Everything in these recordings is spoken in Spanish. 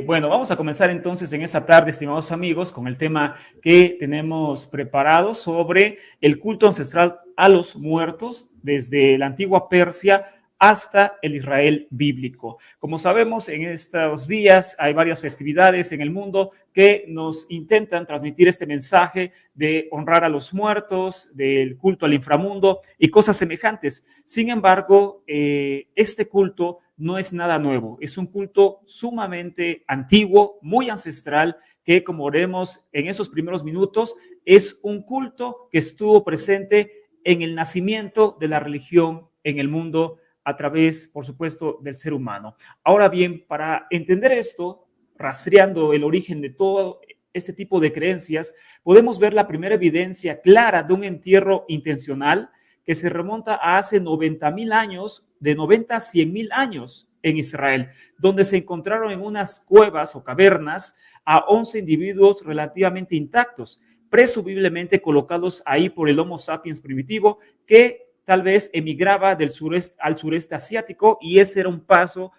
Bueno, vamos a comenzar entonces en esta tarde, estimados amigos, con el tema que tenemos preparado sobre el culto ancestral a los muertos desde la antigua Persia hasta el Israel bíblico. Como sabemos, en estos días hay varias festividades en el mundo que nos intentan transmitir este mensaje de honrar a los muertos, del culto al inframundo y cosas semejantes. Sin embargo, este culto no es nada nuevo, es un culto sumamente antiguo, muy ancestral, que como veremos en esos primeros minutos, es un culto que estuvo presente en el nacimiento de la religión en el mundo a través, por supuesto, del ser humano. Ahora bien, para entender esto, rastreando el origen de todo este tipo de creencias, podemos ver la primera evidencia clara de un entierro intencional que se remonta a hace 90,000 años, de 90 a 100,000 años en Israel, donde se encontraron en unas cuevas o cavernas a 11 individuos relativamente intactos, presumiblemente colocados ahí por el Homo sapiens primitivo, que tal vez emigraba del sureste al sureste asiático, y ese era un paso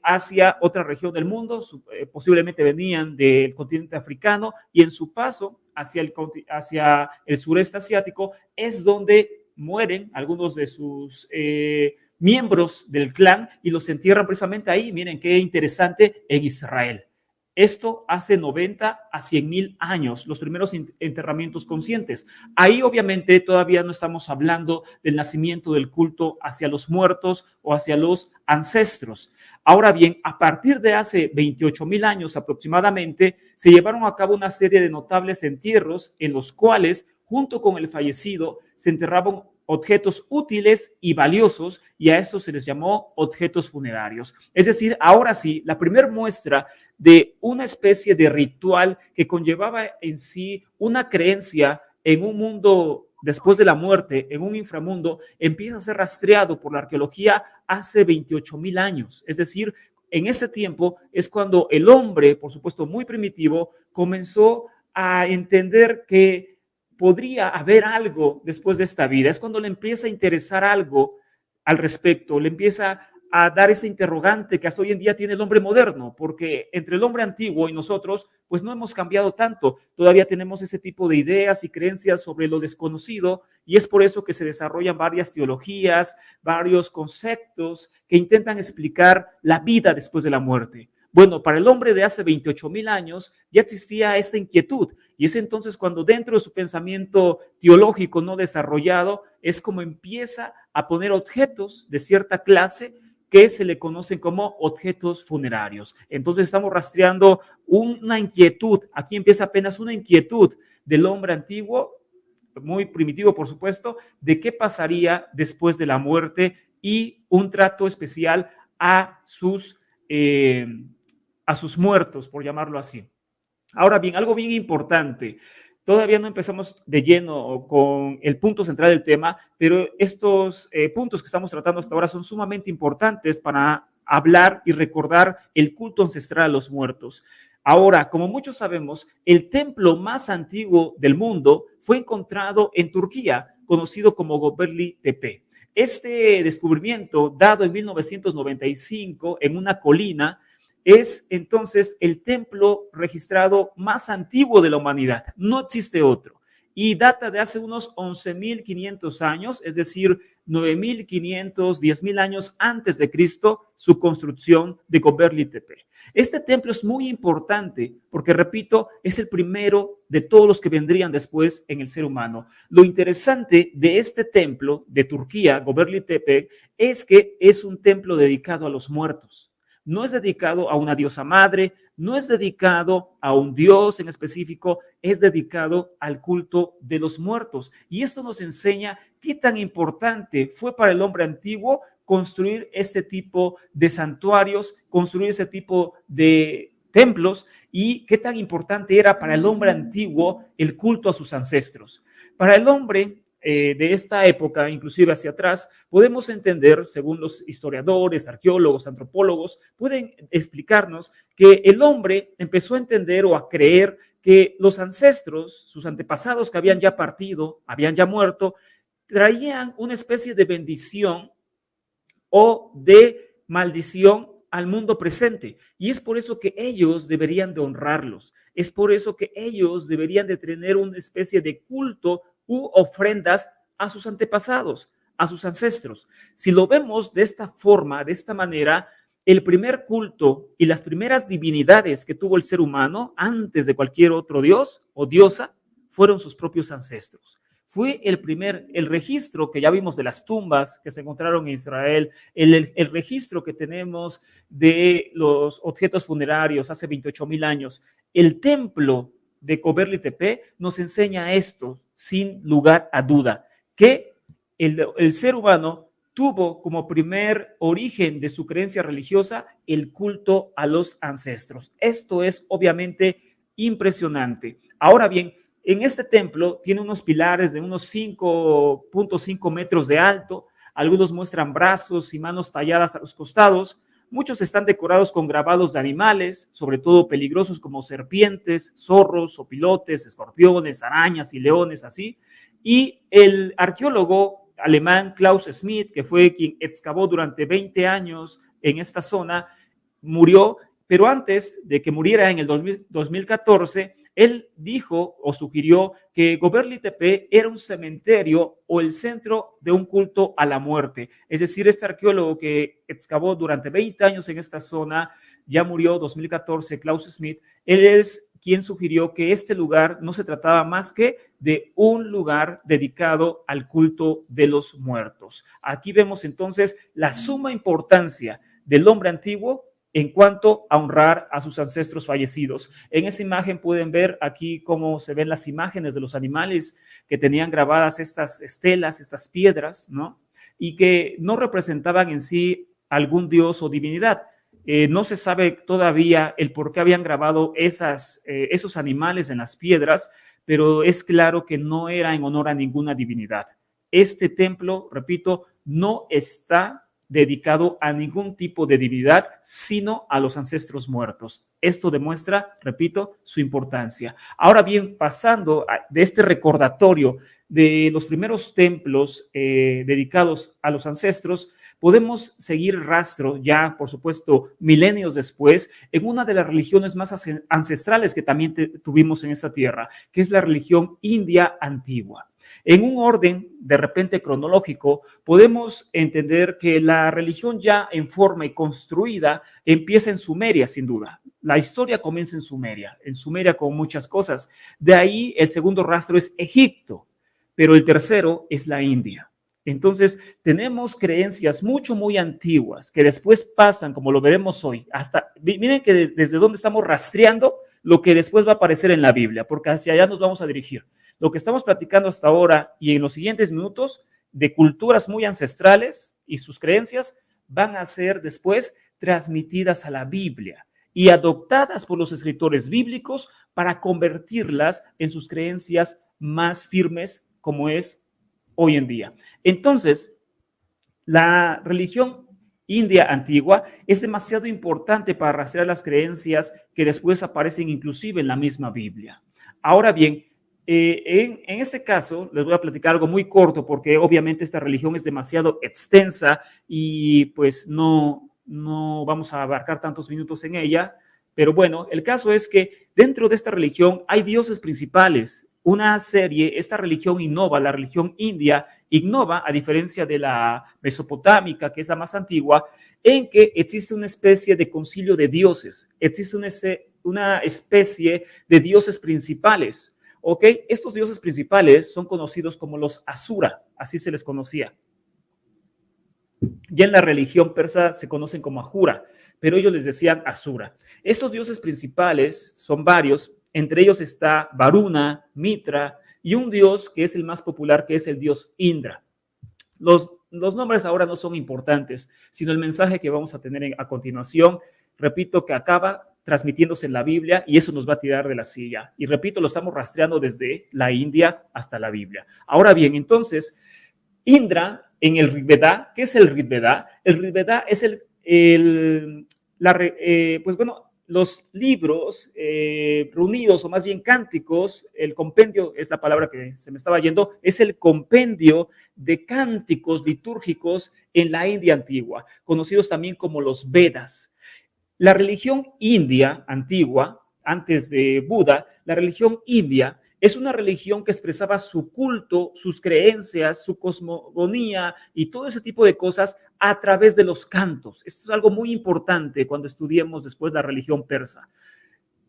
hacia otra región del mundo, posiblemente venían del continente africano, y en su paso hacia el sureste asiático es donde mueren algunos de sus miembros del clan y los entierran precisamente ahí. Miren qué interesante, en Israel. Esto hace 90 a 100,000 años, los primeros enterramientos conscientes. Ahí obviamente todavía no estamos hablando del nacimiento del culto hacia los muertos o hacia los ancestros. Ahora bien, a partir de hace 28,000 años aproximadamente, se llevaron a cabo una serie de notables entierros en los cuales, junto con el fallecido, se enterraban objetos útiles y valiosos, y a estos se les llamó objetos funerarios. Es decir, ahora sí, la primera muestra de una especie de ritual que conllevaba en sí una creencia en un mundo después de la muerte, en un inframundo, empieza a ser rastreado por la arqueología hace 28,000 años. Es decir, en ese tiempo es cuando el hombre, por supuesto muy primitivo, comenzó a entender que podría haber algo después de esta vida. Es cuando le empieza a interesar algo al respecto, le empieza a dar ese interrogante que hasta hoy en día tiene el hombre moderno, porque entre el hombre antiguo y nosotros, pues no hemos cambiado tanto. Todavía tenemos ese tipo de ideas y creencias sobre lo desconocido, y es por eso que se desarrollan varias teologías, varios conceptos que intentan explicar la vida después de la muerte. Bueno, para el hombre de hace 28,000 años ya existía esta inquietud, y es entonces cuando dentro de su pensamiento teológico no desarrollado es como empieza a poner objetos de cierta clase que se le conocen como objetos funerarios. Entonces estamos rastreando una inquietud, aquí empieza apenas una inquietud del hombre antiguo, muy primitivo por supuesto, de qué pasaría después de la muerte, y un trato especial a eh, a sus muertos, por llamarlo así. Ahora bien, algo bien importante, todavía no empezamos de lleno con el punto central del tema, pero estos puntos que estamos tratando hasta ahora son sumamente importantes para hablar y recordar el culto ancestral a los muertos. Ahora, como muchos sabemos, el templo más antiguo del mundo fue encontrado en Turquía, conocido como Göbekli Tepe. Este descubrimiento, dado en 1995 en una colina, es entonces el templo registrado más antiguo de la humanidad. No existe otro. Y data de hace unos 11,500 años, es decir, 9,500, 10,000 años antes de Cristo, su construcción de Göbekli Tepe. Este templo es muy importante porque, repito, es el primero de todos los que vendrían después en el ser humano. Lo interesante de este templo de Turquía, Göbekli Tepe, es que es un templo dedicado a los muertos. No es dedicado a una diosa madre, no es dedicado a un dios en específico, es dedicado al culto de los muertos. Y esto nos enseña qué tan importante fue para el hombre antiguo construir este tipo de santuarios, construir ese tipo de templos, y qué tan importante era para el hombre antiguo el culto a sus ancestros. Para el hombre de esta época, inclusive hacia atrás, podemos entender, según los historiadores, arqueólogos, antropólogos, pueden explicarnos que el hombre empezó a entender o a creer que los ancestros, sus antepasados que habían ya partido, habían ya muerto, traían una especie de bendición o de maldición al mundo presente. Y es por eso que ellos deberían de honrarlos. Es por eso que ellos deberían de tener una especie de culto u ofrendas a sus antepasados, a sus ancestros. Si lo vemos de esta forma, de esta manera, el primer culto y las primeras divinidades que tuvo el ser humano antes de cualquier otro dios o diosa fueron sus propios ancestros. Fue el registro que ya vimos de las tumbas que se encontraron en Israel, el registro que tenemos de los objetos funerarios hace 28,000 años. El templo de Göbekli Tepe nos enseña esto, sin lugar a duda, que el ser humano tuvo como primer origen de su creencia religiosa el culto a los ancestros. Esto es obviamente impresionante. Ahora bien, en este templo tiene unos pilares de unos 5.5 metros de alto. Algunos muestran brazos y manos talladas a los costados. Muchos están decorados con grabados de animales, sobre todo peligrosos como serpientes, zorros, opilotes, escorpiones, arañas y leones, así. Y el arqueólogo alemán Klaus Schmidt, que fue quien excavó durante 20 años en esta zona, murió, pero antes de que muriera en el 2014, él dijo o sugirió que Göbekli Tepe era un cementerio o el centro de un culto a la muerte. Es decir, este arqueólogo que excavó durante 20 años en esta zona, ya murió en 2014, Klaus Schmidt, él es quien sugirió que este lugar no se trataba más que de un lugar dedicado al culto de los muertos. Aquí vemos entonces la suma importancia del hombre antiguo en cuanto a honrar a sus ancestros fallecidos. En esa imagen pueden ver aquí cómo se ven las imágenes de los animales que tenían grabadas estas estelas, estas piedras, ¿no? Y que no representaban en sí algún dios o divinidad. No se sabe todavía el por qué habían grabado esos animales en las piedras, pero es claro que no era en honor a ninguna divinidad. Este templo, repito, no está dedicado a ningún tipo de divinidad, sino a los ancestros muertos. Esto demuestra, repito, su importancia. Ahora bien, pasando de este recordatorio de los primeros templos dedicados a los ancestros, podemos seguir rastro ya, por supuesto, milenios después, en una de las religiones más ancestrales que también tuvimos en esta tierra, que es la religión india antigua. En un orden de repente cronológico, podemos entender que la religión ya en forma y construida empieza en Sumeria, sin duda. La historia comienza en Sumeria con muchas cosas. De ahí el segundo rastro es Egipto, pero el tercero es la India. Entonces, tenemos creencias muy antiguas que después pasan, como lo veremos hoy, miren que desde donde estamos rastreando lo que después va a aparecer en la Biblia, porque hacia allá nos vamos a dirigir. Lo que estamos platicando hasta ahora y en los siguientes minutos de culturas muy ancestrales y sus creencias van a ser después transmitidas a la Biblia y adoptadas por los escritores bíblicos para convertirlas en sus creencias más firmes como es hoy en día. Entonces, la religión india antigua es demasiado importante para rastrear las creencias que después aparecen inclusive en la misma Biblia. Ahora bien, en este caso les voy a platicar algo muy corto porque obviamente esta religión es demasiado extensa y pues no vamos a abarcar tantos minutos en ella, pero bueno, el caso es que dentro de esta religión hay dioses principales. Esta religión innova, la religión india innova, a diferencia de la mesopotámica, que es la más antigua, en que existe una especie de concilio de dioses, existe una especie de dioses principales. ¿Ok? Estos dioses principales son conocidos como los Asura, así se les conocía. Ya en la religión persa se conocen como Ahura, pero ellos les decían Asura. Estos dioses principales son varios, entre ellos está Varuna, Mitra y un dios que es el más popular, que es el dios Indra. Los nombres ahora no son importantes, sino el mensaje que vamos a tener a continuación. Repito que acaba transmitiéndose en la Biblia y eso nos va a tirar de la silla. Y repito, lo estamos rastreando desde la India hasta la Biblia. Ahora bien, entonces, Indra en el Rig Veda, ¿qué es el Rig Veda? El Rig Veda es los libros reunidos, o más bien cánticos, el compendio, es la palabra que se me estaba yendo, es el compendio de cánticos litúrgicos en la India antigua, conocidos también como los Vedas. La religión india antigua, antes de Buda, la religión india es una religión que expresaba su culto, sus creencias, su cosmogonía y todo ese tipo de cosas a través de los cantos. Esto es algo muy importante cuando estudiemos después la religión persa.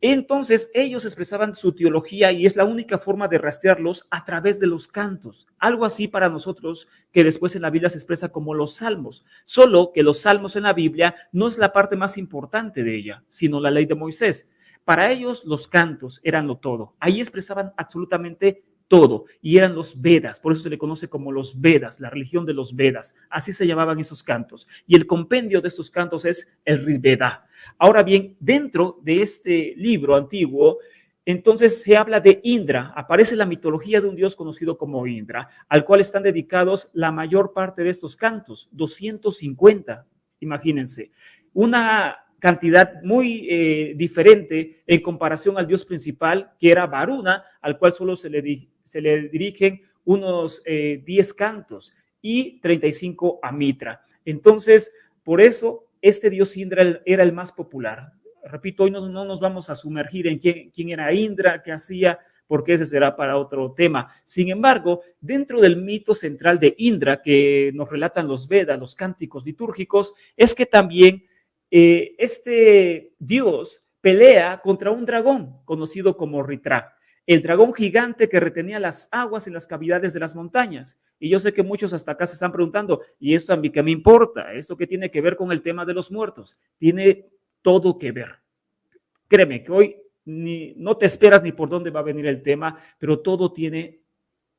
Entonces ellos expresaban su teología y es la única forma de rastrearlos a través de los cantos. Algo así para nosotros que después en la Biblia se expresa como los salmos. Solo que los salmos en la Biblia no es la parte más importante de ella, sino la ley de Moisés. Para ellos los cantos eran lo todo. Ahí expresaban absolutamente todo y eran los Vedas. Por eso se le conoce como los Vedas, la religión de los Vedas. Así se llamaban esos cantos. Y el compendio de estos cantos es el Rig Veda. Ahora bien, dentro de este libro antiguo, entonces se habla de Indra, aparece la mitología de un dios conocido como Indra, al cual están dedicados la mayor parte de estos cantos, 250, imagínense. Una cantidad muy diferente en comparación al dios principal, que era Varuna, al cual solo se le dirigen unos 10 cantos y 35 a Mitra. Entonces, por eso este dios Indra era el más popular. Repito, hoy no nos vamos a sumergir en quién era Indra, qué hacía, porque ese será para otro tema. Sin embargo, dentro del mito central de Indra, que nos relatan los Vedas, los cánticos litúrgicos, es que también este dios pelea contra un dragón conocido como Ritra, el dragón gigante que retenía las aguas en las cavidades de las montañas. Y yo sé que muchos hasta acá se están preguntando, ¿y esto a mí qué me importa? ¿Esto qué tiene que ver con el tema de los muertos? Tiene todo que ver. Créeme que hoy no te esperas ni por dónde va a venir el tema, pero todo tiene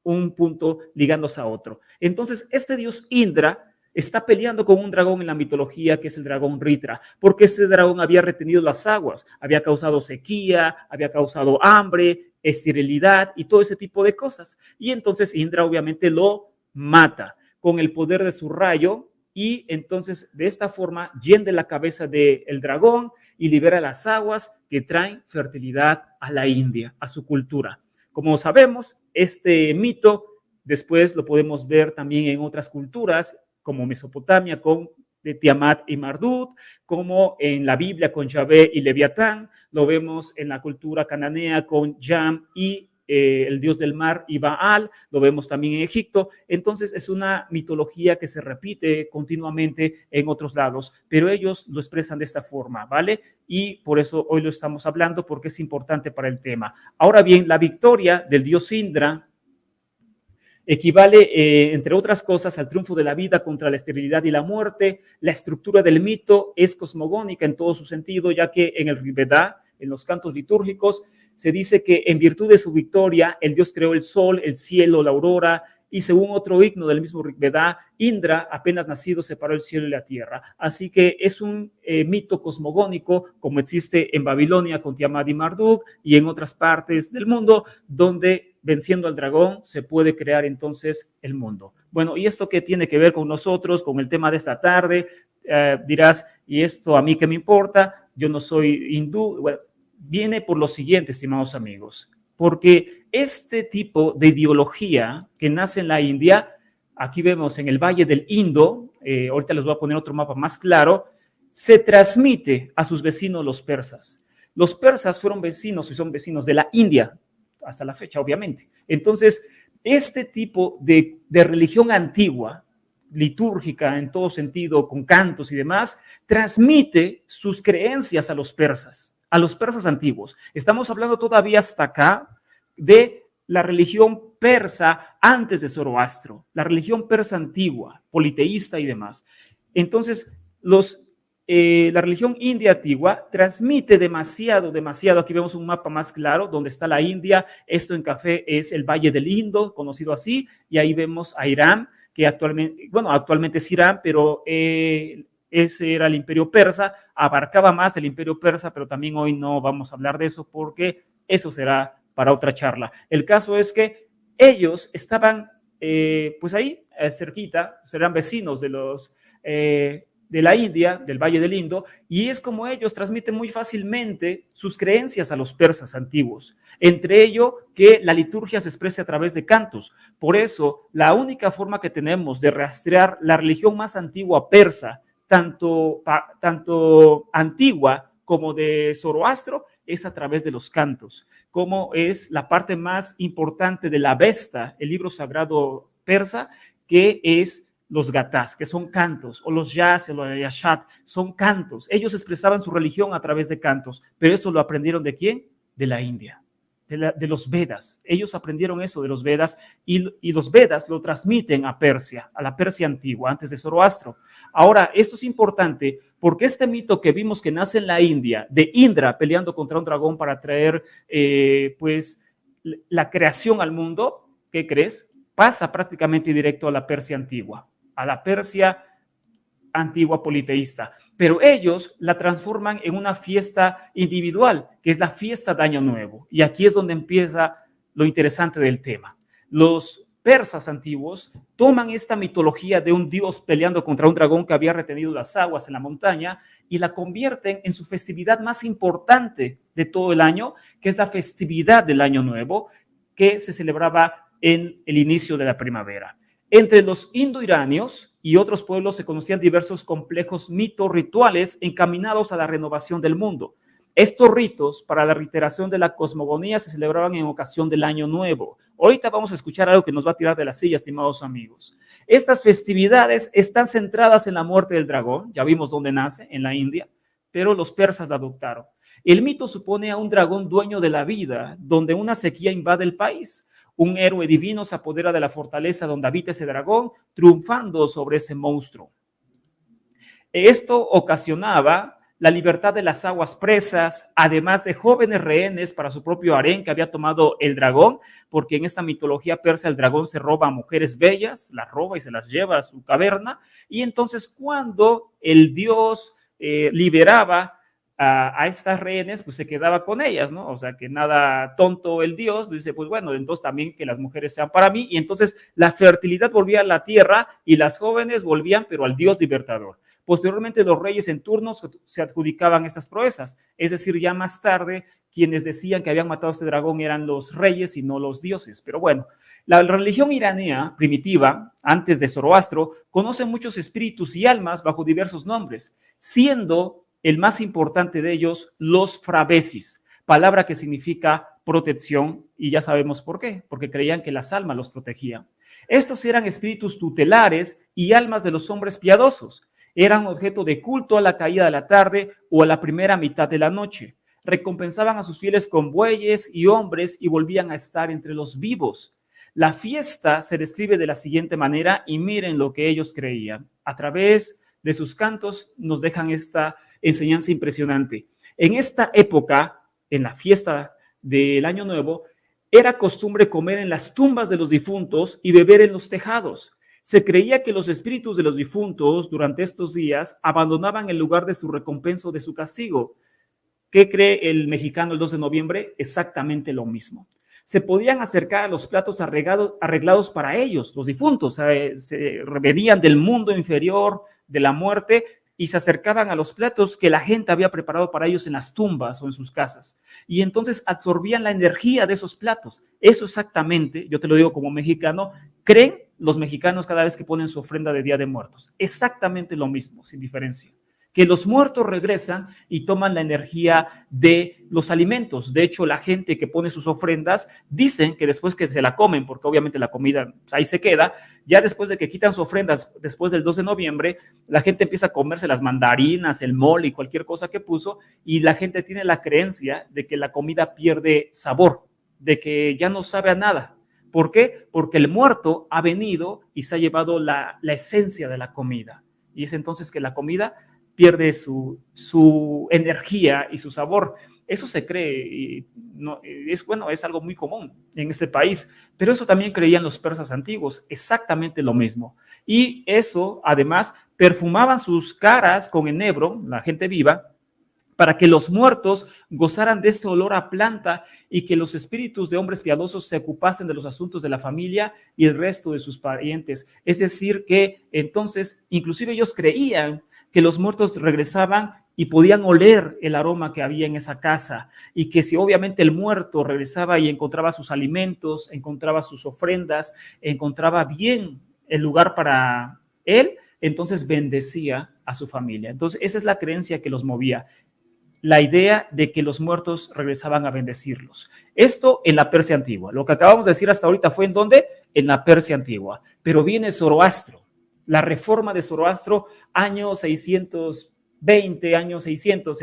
un punto ligándose a otro. Entonces, este dios Indra está peleando con un dragón en la mitología que es el dragón Ritra, porque ese dragón había retenido las aguas, había causado sequía, había causado hambre, esterilidad y todo ese tipo de cosas. Y entonces Indra obviamente lo mata con el poder de su rayo y entonces de esta forma hiende la cabeza del dragón y libera las aguas que traen fertilidad a la India, a su cultura. Como sabemos, este mito después lo podemos ver también en otras culturas, como Mesopotamia con Tiamat y Marduk, como en la Biblia con Yahvé y Leviatán, lo vemos en la cultura cananea con Yam y el dios del mar y Baal, lo vemos también en Egipto. Entonces es una mitología que se repite continuamente en otros lados, pero ellos lo expresan de esta forma, ¿vale? Y por eso hoy lo estamos hablando porque es importante para el tema. Ahora bien, la victoria del dios Indra equivale, entre otras cosas, al triunfo de la vida contra la esterilidad y la muerte. La estructura del mito es cosmogónica en todo su sentido, ya que en el Rig Veda, en los cantos litúrgicos, se dice que en virtud de su victoria, el dios creó el sol, el cielo, la aurora, y según otro himno del mismo Rig Veda, Indra, apenas nacido, separó el cielo y la tierra. Así que es un mito cosmogónico, como existe en Babilonia con Tiamat y Marduk, y en otras partes del mundo, donde venciendo al dragón se puede crear entonces el mundo. Bueno, ¿y esto qué tiene que ver con nosotros, con el tema de esta tarde? Dirás, ¿y esto a mí qué me importa? Yo no soy hindú. Bueno, viene por lo siguiente, estimados amigos, porque este tipo de ideología que nace en la India, aquí vemos en el Valle del Indo, ahorita les voy a poner otro mapa más claro, se transmite a sus vecinos los persas. Los persas fueron vecinos y son vecinos de la India, hasta la fecha, obviamente. Entonces, este tipo de religión antigua, litúrgica en todo sentido, con cantos y demás, transmite sus creencias a los persas antiguos. Estamos hablando todavía hasta acá de la religión persa antes de Zoroastro, la religión persa antigua, politeísta y demás. Entonces, la religión india antigua transmite demasiado. Aquí vemos un mapa más claro donde está la India. Esto en café es el Valle del Indo, conocido así, y ahí vemos a Irán, que actualmente es Irán, pero ese era el imperio persa, abarcaba más el imperio persa, pero también hoy no vamos a hablar de eso porque eso será para otra charla. El caso es que ellos estaban pues ahí cerquita, serán vecinos de la India, del Valle del Indo, y es como ellos transmiten muy fácilmente sus creencias a los persas antiguos, entre ello que la liturgia se exprese a través de cantos. Por eso, la única forma que tenemos de rastrear la religión más antigua persa tanto antigua como de Zoroastro es a través de los cantos, como es la parte más importante de la Avesta, el libro sagrado persa, que es los gatás, que son cantos, o los yas, o los yashat, son cantos. Ellos expresaban su religión a través de cantos, pero eso lo aprendieron ¿de quién? De la India. De los Vedas. Ellos aprendieron eso de los Vedas y los Vedas lo transmiten a Persia, a la Persia antigua, antes de Zoroastro. Ahora, esto es importante porque este mito que vimos que nace en la India, de Indra peleando contra un dragón para traer pues la creación al mundo, ¿qué crees? Pasa prácticamente directo a la Persia antigua, a la Persia antigua politeísta, pero ellos la transforman en una fiesta individual, que es la fiesta de Año Nuevo. Y aquí es donde empieza lo interesante del tema. Los persas antiguos toman esta mitología de un dios peleando contra un dragón que había retenido las aguas en la montaña y la convierten en su festividad más importante de todo el año, que es la festividad del Año Nuevo, que se celebraba en el inicio de la primavera. Entre los indoiranios y otros pueblos se conocían diversos complejos mitos rituales encaminados a la renovación del mundo. Estos ritos para la reiteración de la cosmogonía se celebraban en ocasión del Año Nuevo. Ahorita vamos a escuchar algo que nos va a tirar de la silla, estimados amigos. Estas festividades están centradas en la muerte del dragón, ya vimos dónde nace, en la India, pero los persas la adoptaron. El mito supone a un dragón dueño de la vida, donde una sequía invade el país. Un héroe divino se apodera de la fortaleza donde habita ese dragón, triunfando sobre ese monstruo. Esto ocasionaba la libertad de las aguas presas, además de jóvenes rehenes para su propio harén que había tomado el dragón, porque en esta mitología persa el dragón se roba a mujeres bellas, las roba y se las lleva a su caverna, y entonces cuando el dios liberaba a estas rehenes, pues se quedaba con ellas, ¿no? O sea, que nada tonto el dios, dice, pues bueno, entonces también que las mujeres sean para mí, y entonces la fertilidad volvía a la tierra y las jóvenes volvían, pero al dios libertador. Posteriormente los reyes en turno se adjudicaban estas proezas, es decir, ya más tarde quienes decían que habían matado a este dragón eran los reyes y no los dioses. Pero bueno, la religión iranía primitiva, antes de Zoroastro, conoce muchos espíritus y almas bajo diversos nombres, siendo el más importante de ellos, los frabesis, palabra que significa protección, y ya sabemos por qué, porque creían que las almas los protegían. Estos eran espíritus tutelares y almas de los hombres piadosos. Eran objeto de culto a la caída de la tarde o a la primera mitad de la noche. Recompensaban a sus fieles con bueyes y hombres y volvían a estar entre los vivos. La fiesta se describe de la siguiente manera y miren lo que ellos creían. A través de sus cantos nos dejan esta enseñanza impresionante. En esta época, en la fiesta del Año Nuevo, era costumbre comer en las tumbas de los difuntos y beber en los tejados. Se creía que los espíritus de los difuntos durante estos días abandonaban el lugar de su recompensa o de su castigo. ¿Qué cree el mexicano el 2 de noviembre? Exactamente lo mismo. Se podían acercar a los platos arreglados para ellos, los difuntos, se venían del mundo inferior, de la muerte, y se acercaban a los platos que la gente había preparado para ellos en las tumbas o en sus casas. Y entonces absorbían la energía de esos platos. Eso exactamente, yo te lo digo como mexicano, creen los mexicanos cada vez que ponen su ofrenda de Día de Muertos. Exactamente lo mismo, sin diferencia. Que los muertos regresan y toman la energía de los alimentos. De hecho, la gente que pone sus ofrendas dicen que después que se la comen, porque obviamente la comida pues, ahí se queda, ya después de que quitan sus ofrendas, después del 2 de noviembre, la gente empieza a comerse las mandarinas, el mole y cualquier cosa que puso, y la gente tiene la creencia de que la comida pierde sabor, de que ya no sabe a nada. ¿Por qué? Porque el muerto ha venido y se ha llevado la esencia de la comida. Y es entonces que la comida pierde su energía y su sabor. Eso se cree y no, es algo muy común en este país, pero eso también creían los persas antiguos, exactamente lo mismo. Y eso, además, perfumaban sus caras con enebro, la gente viva, para que los muertos gozaran de ese olor a planta y que los espíritus de hombres piadosos se ocupasen de los asuntos de la familia y el resto de sus parientes. Es decir, que entonces, inclusive ellos creían que los muertos regresaban y podían oler el aroma que había en esa casa, y que si obviamente el muerto regresaba y encontraba sus alimentos, encontraba sus ofrendas, encontraba bien el lugar para él, entonces bendecía a su familia. Entonces esa es la creencia que los movía, la idea de que los muertos regresaban a bendecirlos. Esto en la Persia antigua. Lo que acabamos de decir hasta ahorita fue en ¿dónde? En la Persia antigua. Pero viene Zoroastro, la reforma de Zoroastro, años 620, años 600,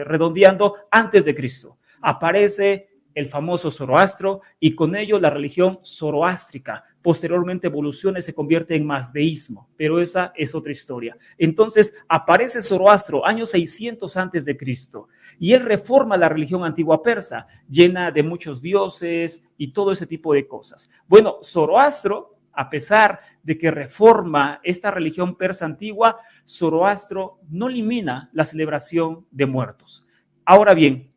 redondeando antes de Cristo. Aparece el famoso Zoroastro y con ello la religión zoroástrica. Posteriormente evoluciona y se convierte en mazdeísmo, pero esa es otra historia. Entonces aparece Zoroastro, años 600 antes de Cristo, y él reforma la religión antigua persa, llena de muchos dioses y todo ese tipo de cosas. Bueno, Zoroastro, a pesar de que reforma esta religión persa antigua, Zoroastro no elimina la celebración de muertos. Ahora bien,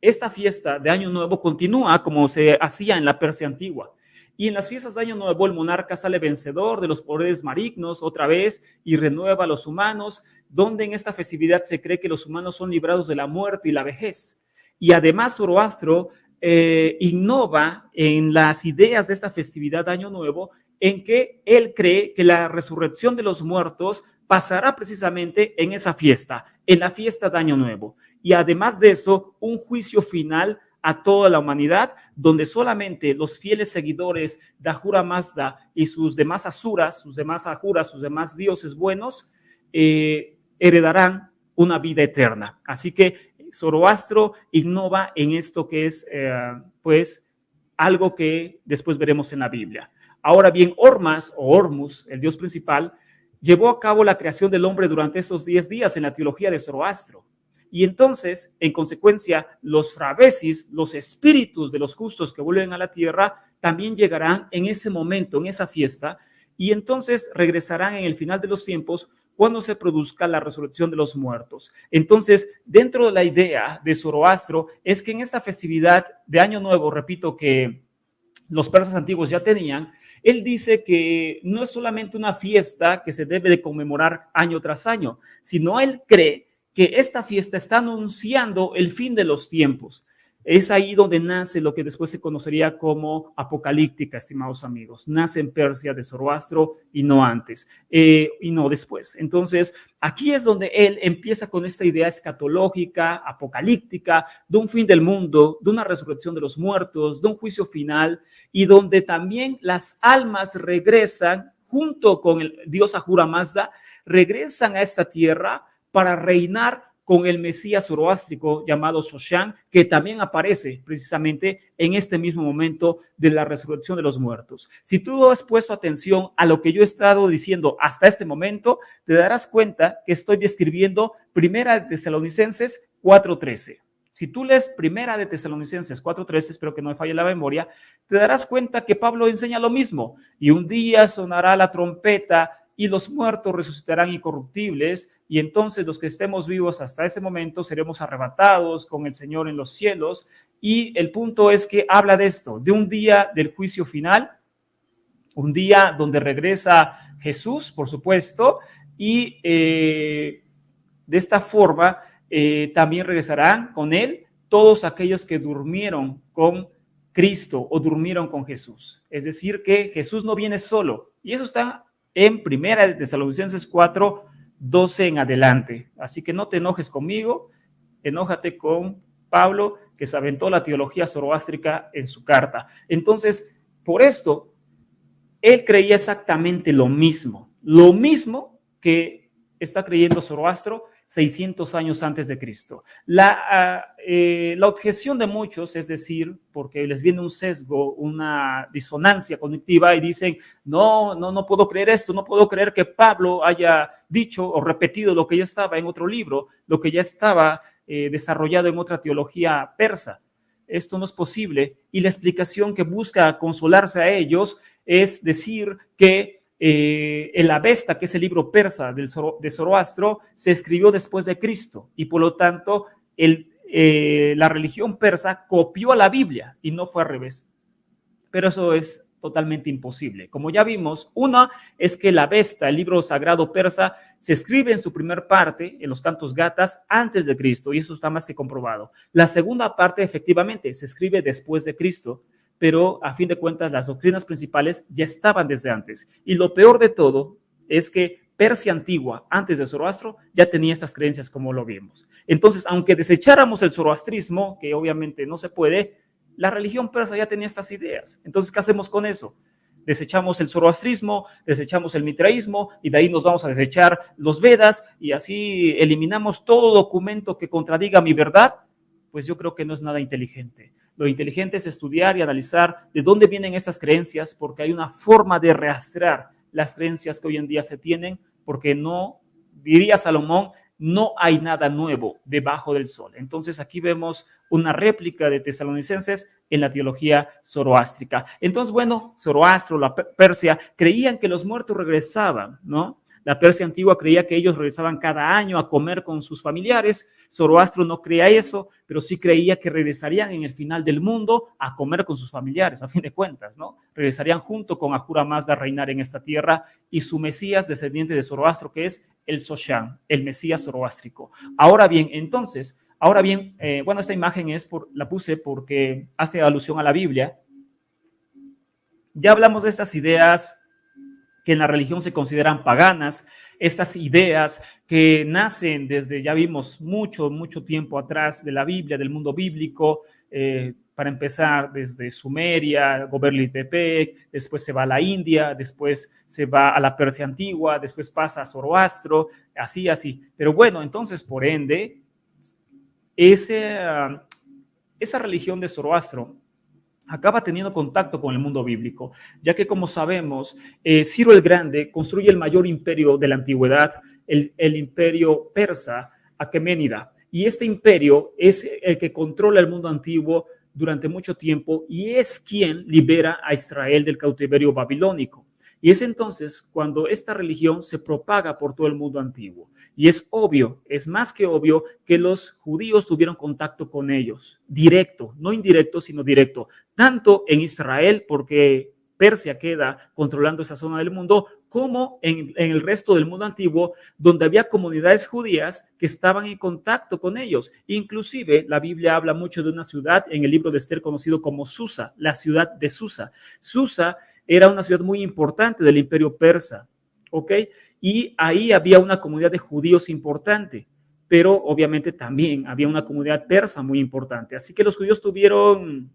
esta fiesta de Año Nuevo continúa como se hacía en la Persia antigua. Y en las fiestas de Año Nuevo el monarca sale vencedor de los poderes malignos otra vez y renueva a los humanos, donde en esta festividad se cree que los humanos son librados de la muerte y la vejez. Y además Zoroastro innova en las ideas de esta festividad de Año Nuevo, en que él cree que la resurrección de los muertos pasará precisamente en esa fiesta, en la fiesta de Año Nuevo. Y además de eso, un juicio final a toda la humanidad, donde solamente los fieles seguidores de Ahura Mazda y sus demás asuras, sus demás dioses buenos, heredarán una vida eterna. Así que Zoroastro innova en esto que es, pues, algo que después veremos en la Biblia. Ahora bien, Ormas o Hormuz, el dios principal, llevó a cabo la creación del hombre durante esos 10 días en la teología de Zoroastro. Y entonces, en consecuencia, los frabesis, los espíritus de los justos que vuelven a la tierra, también llegarán en ese momento, en esa fiesta, y entonces regresarán en el final de los tiempos cuando se produzca la resurrección de los muertos. Entonces, dentro de la idea de Zoroastro es que en esta festividad de Año Nuevo, repito, que los persas antiguos ya tenían, él dice que no es solamente una fiesta que se debe de conmemorar año tras año, sino él cree que esta fiesta está anunciando el fin de los tiempos. Es ahí donde nace lo que después se conocería como apocalíptica, estimados amigos. Nace en Persia de Zoroastro y no antes, y no después. Entonces, aquí es donde él empieza con esta idea escatológica, apocalíptica, de un fin del mundo, de una resurrección de los muertos, de un juicio final, y donde también las almas regresan, junto con el dios Ahura Mazda, regresan a esta tierra para reinar con el Mesías zoroástrico llamado Shoshan, que también aparece precisamente en este mismo momento de la resurrección de los muertos. Si tú has puesto atención a lo que yo he estado diciendo hasta este momento, te darás cuenta que estoy describiendo Primera de Tesalonicenses 4:13. Si tú lees Primera de Tesalonicenses 4:13, espero que no me falle la memoria, te darás cuenta que Pablo enseña lo mismo. Y un día sonará la trompeta y los muertos resucitarán incorruptibles, y entonces los que estemos vivos hasta ese momento seremos arrebatados con el Señor en los cielos. Y el punto es que habla de esto, de un día del juicio final, un día donde regresa Jesús, por supuesto, y de esta forma también regresarán con él todos aquellos que durmieron con Cristo o durmieron con Jesús. Es decir, que Jesús no viene solo, y eso está en Primera de Tesalonicenses 4:12 en adelante. Así que no te enojes conmigo, enójate con Pablo, que se aventó la teología zoroástrica en su carta. Entonces, por esto, él creía exactamente lo mismo que está creyendo Zoroastro 600 años antes de Cristo. La objeción de muchos, es decir, porque les viene un sesgo, una disonancia cognitiva y dicen, no puedo creer esto, no puedo creer que Pablo haya dicho o repetido lo que ya estaba en otro libro, lo que ya estaba desarrollado en otra teología persa. Esto no es posible, y la explicación que busca consolarse a ellos es decir que el Avesta, que es el libro persa de Zoroastro, se escribió después de Cristo, y por lo tanto la religión persa copió a la Biblia y no fue al revés. Pero eso es totalmente imposible. Como ya vimos, una es que el Avesta, el libro sagrado persa, se escribe en su primer parte, en los cantos gatas, antes de Cristo, y eso está más que comprobado. La segunda parte, efectivamente, se escribe después de Cristo, pero a fin de cuentas las doctrinas principales ya estaban desde antes. Y lo peor de todo es que Persia antigua, antes de Zoroastro, ya tenía estas creencias como lo vimos. Entonces, aunque desecháramos el zoroastrismo, que obviamente no se puede, la religión persa ya tenía estas ideas. Entonces, ¿qué hacemos con eso? Desechamos el zoroastrismo, desechamos el mitraísmo y de ahí nos vamos a desechar los Vedas y así eliminamos todo documento que contradiga mi verdad. Pues yo creo que no es nada inteligente. Lo inteligente es estudiar y analizar de dónde vienen estas creencias, porque hay una forma de rastrear las creencias que hoy en día se tienen, porque no, diría Salomón, no hay nada nuevo debajo del sol. Entonces aquí vemos una réplica de Tesalonicenses en la teología zoroástrica. Entonces, bueno, Zoroastro, la Persia, creían que los muertos regresaban, ¿no? La Persia antigua creía que ellos regresaban cada año a comer con sus familiares. Zoroastro no creía eso, pero sí creía que regresarían en el final del mundo a comer con sus familiares, a fin de cuentas, ¿no? Regresarían junto con Ahura Mazda a reinar en esta tierra y su Mesías descendiente de Zoroastro, que es el Soshan, el Mesías zoroástrico. Ahora bien, entonces, bueno, esta imagen la puse porque hace alusión a la Biblia. Ya hablamos de estas ideas que en la religión se consideran paganas, estas ideas que nacen desde, ya vimos, mucho tiempo atrás de la Biblia, del mundo bíblico, para empezar desde Sumeria, Göbekli Tepe, después se va a la India, después se va a la Persia antigua, después pasa a Zoroastro, así. Pero bueno, entonces, por ende, esa religión de Zoroastro acaba teniendo contacto con el mundo bíblico, ya que, como sabemos, Ciro el Grande construye el mayor imperio de la antigüedad, el imperio persa aqueménida, y este imperio es el que controla el mundo antiguo durante mucho tiempo y es quien libera a Israel del cautiverio babilónico. Y es entonces cuando esta religión se propaga por todo el mundo antiguo. Y es obvio, es más que obvio que los judíos tuvieron contacto con ellos, directo, no indirecto, sino directo, tanto en Israel, porque Persia queda controlando esa zona del mundo, como en el resto del mundo antiguo, donde había comunidades judías que estaban en contacto con ellos. Inclusive, la Biblia habla mucho de una ciudad en el libro de Esther conocido como Susa, la ciudad de Susa. Susa era una ciudad muy importante del imperio persa, ¿ok? Y ahí había una comunidad de judíos importante, pero obviamente también había una comunidad persa muy importante. Así que los judíos tuvieron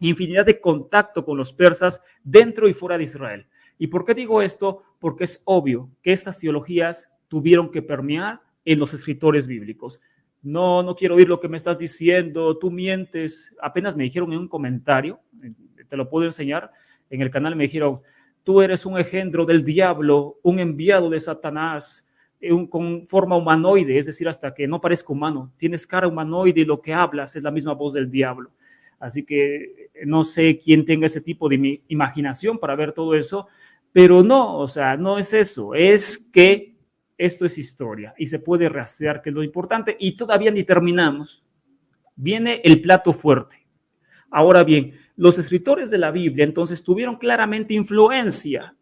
infinidad de contacto con los persas dentro y fuera de Israel. ¿Y por qué digo esto? Porque es obvio que estas teologías tuvieron que permear en los escritores bíblicos. No quiero oír lo que me estás diciendo, tú mientes. Apenas me dijeron en un comentario, te lo puedo enseñar, en el canal me dijeron, tú eres un engendro del diablo, un enviado de Satanás, con forma humanoide, es decir, hasta que no parezca humano, tienes cara humanoide y lo que hablas es la misma voz del diablo. Así que no sé quién tenga ese tipo de imaginación para ver todo eso, pero no, o sea, no es eso, es que esto es historia y se puede rastrear, que es lo importante, y todavía ni terminamos. Viene el plato fuerte. Ahora bien, los escritores de la Biblia entonces tuvieron claramente influencia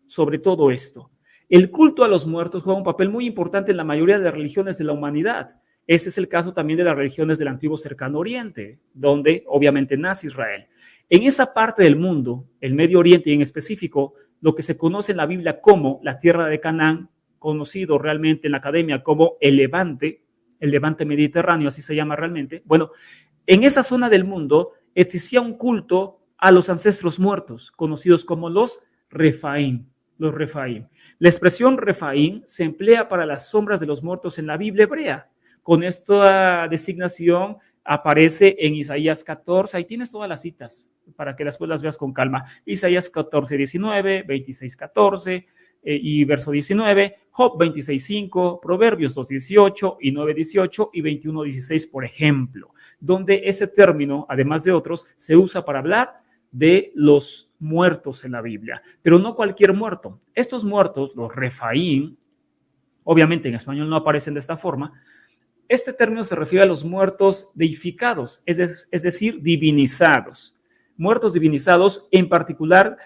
sobre todo esto. El culto a los muertos juega un papel muy importante en la mayoría de las religiones de la humanidad. Ese es el caso también de las religiones del antiguo cercano oriente, donde obviamente nace Israel. En esa parte del mundo, el Medio Oriente y en específico, lo que se conoce en la Biblia como la tierra de Canaán, conocido realmente en la academia como el Levante mediterráneo, así se llama realmente. Bueno, en esa zona del mundo existía un culto a los ancestros muertos, conocidos como los Refaim. Los Refaim. La expresión Refaim se emplea para las sombras de los muertos en la Biblia hebrea. Con esta designación aparece en Isaías 14, ahí tienes todas las citas para que después las veas con calma. Isaías 14, 19, 26, 14 y verso 19, Job 26, 5, Proverbios 2, 18 y 9, 18 y 21, 16, por ejemplo, donde ese término, además de otros, se usa para hablar de los muertos en la Biblia, pero no cualquier muerto. Estos muertos, los Refaim, obviamente en español no aparecen de esta forma. Este término se refiere a los muertos deificados, es decir, divinizados. Muertos divinizados, en particular,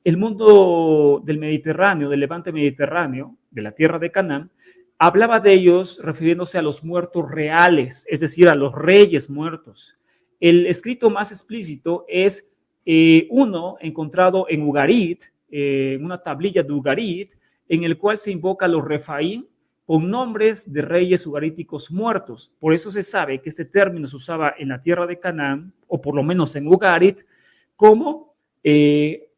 el mundo del Mediterráneo, del Levante mediterráneo, de la tierra de Canaán, hablaba de ellos refiriéndose a los muertos reales, es decir, a los reyes muertos. El escrito más explícito es uno encontrado en Ugarit, en una tablilla de Ugarit, en el cual se invoca a los Refaín con nombres de reyes ugaríticos muertos. Por eso se sabe que este término se usaba en la tierra de Canaán, o por lo menos en Ugarit, como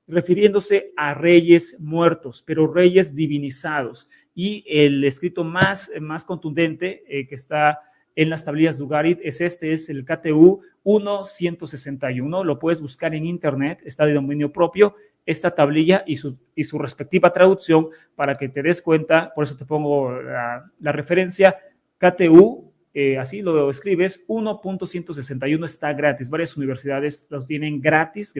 refiriéndose a reyes muertos, pero reyes divinizados. Y el escrito más contundente que está en las tablillas de Ugarit es el KTU 1.161. Lo puedes buscar en internet, está de dominio propio, esta tablilla y su respectiva traducción para que te des cuenta. Por eso te pongo la referencia KTU, así lo escribes, 1.161, está gratis. Varias universidades los tienen gratis